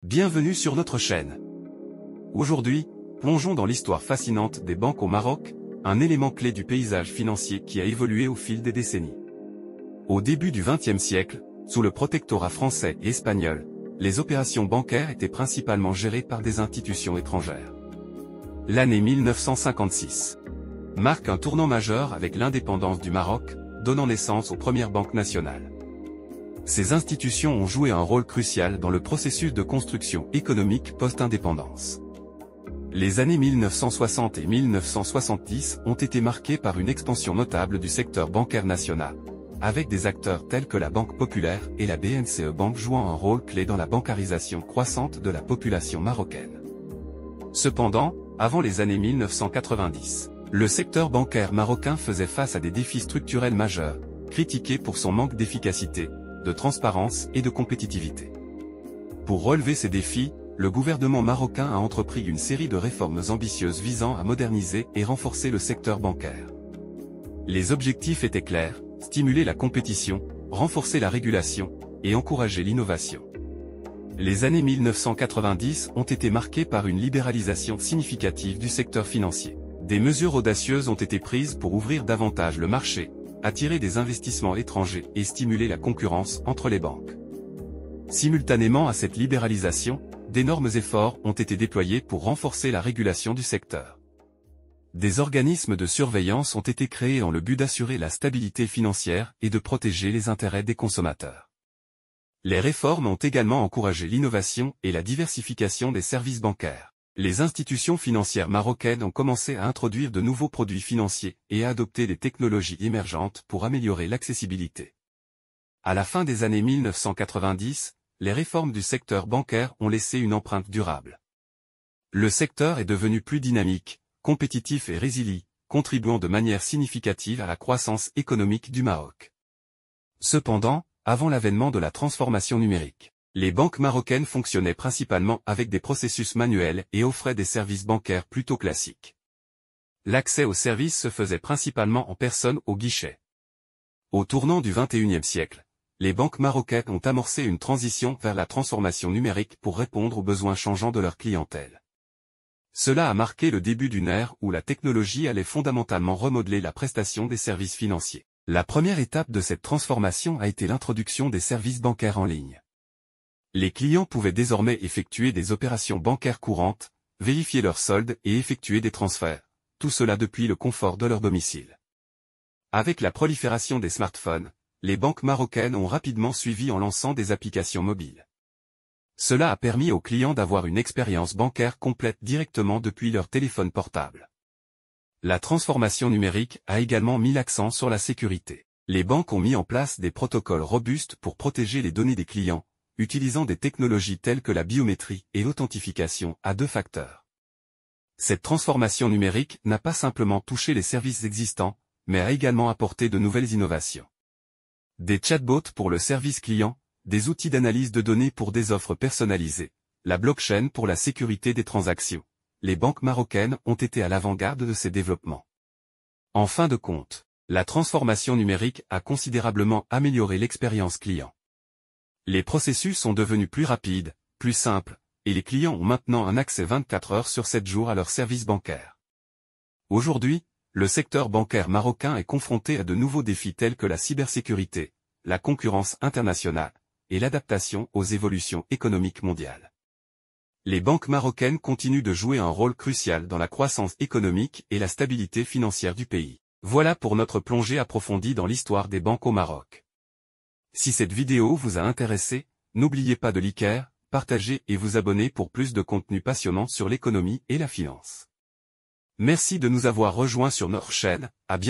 Bienvenue sur notre chaîne. Aujourd'hui, plongeons dans l'histoire fascinante des banques au Maroc, un élément clé du paysage financier qui a évolué au fil des décennies. Au début du XXe siècle, sous le protectorat français et espagnol, les opérations bancaires étaient principalement gérées par des institutions étrangères. L'année 1956 marque un tournant majeur avec l'indépendance du Maroc, donnant naissance aux premières banques nationales. Ces institutions ont joué un rôle crucial dans le processus de construction économique post-indépendance. Les années 1960 et 1970 ont été marquées par une expansion notable du secteur bancaire national, avec des acteurs tels que la Banque Populaire et la BNCE Bank jouant un rôle clé dans la bancarisation croissante de la population marocaine. Cependant, avant les années 1990, le secteur bancaire marocain faisait face à des défis structurels majeurs, critiqués pour son manque d'efficacité, de transparence et de compétitivité. Pour relever ces défis, le gouvernement marocain a entrepris une série de réformes ambitieuses visant à moderniser et renforcer le secteur bancaire. Les objectifs étaient clairs: stimuler la compétition, renforcer la régulation et encourager l'innovation. Les années 1990 ont été marquées par une libéralisation significative du secteur financier. Des mesures audacieuses ont été prises pour ouvrir davantage le marché, attirer des investissements étrangers et stimuler la concurrence entre les banques. Simultanément à cette libéralisation, d'énormes efforts ont été déployés pour renforcer la régulation du secteur. Des organismes de surveillance ont été créés dans le but d'assurer la stabilité financière et de protéger les intérêts des consommateurs. Les réformes ont également encouragé l'innovation et la diversification des services bancaires. Les institutions financières marocaines ont commencé à introduire de nouveaux produits financiers et à adopter des technologies émergentes pour améliorer l'accessibilité. À la fin des années 1990, les réformes du secteur bancaire ont laissé une empreinte durable. Le secteur est devenu plus dynamique, compétitif et résilient, contribuant de manière significative à la croissance économique du Maroc. Cependant, avant l'avènement de la transformation numérique, les banques marocaines fonctionnaient principalement avec des processus manuels et offraient des services bancaires plutôt classiques. L'accès aux services se faisait principalement en personne au guichet. Au tournant du XXIe siècle, les banques marocaines ont amorcé une transition vers la transformation numérique pour répondre aux besoins changeants de leur clientèle. Cela a marqué le début d'une ère où la technologie allait fondamentalement remodeler la prestation des services financiers. La première étape de cette transformation a été l'introduction des services bancaires en ligne. Les clients pouvaient désormais effectuer des opérations bancaires courantes, vérifier leurs soldes et effectuer des transferts, tout cela depuis le confort de leur domicile. Avec la prolifération des smartphones, les banques marocaines ont rapidement suivi en lançant des applications mobiles. Cela a permis aux clients d'avoir une expérience bancaire complète directement depuis leur téléphone portable. La transformation numérique a également mis l'accent sur la sécurité. Les banques ont mis en place des protocoles robustes pour protéger les données des clients, utilisant des technologies telles que la biométrie et l'authentification à deux facteurs. Cette transformation numérique n'a pas simplement touché les services existants, mais a également apporté de nouvelles innovations. Des chatbots pour le service client, des outils d'analyse de données pour des offres personnalisées, la blockchain pour la sécurité des transactions. Les banques marocaines ont été à l'avant-garde de ces développements. En fin de compte, la transformation numérique a considérablement amélioré l'expérience client. Les processus sont devenus plus rapides, plus simples, et les clients ont maintenant un accès 24 heures sur 7 jours à leurs services bancaires. Aujourd'hui, le secteur bancaire marocain est confronté à de nouveaux défis tels que la cybersécurité, la concurrence internationale, et l'adaptation aux évolutions économiques mondiales. Les banques marocaines continuent de jouer un rôle crucial dans la croissance économique et la stabilité financière du pays. Voilà pour notre plongée approfondie dans l'histoire des banques au Maroc. Si cette vidéo vous a intéressé, n'oubliez pas de liker, partager et vous abonner pour plus de contenu passionnant sur l'économie et la finance. Merci de nous avoir rejoints sur notre chaîne, à bientôt.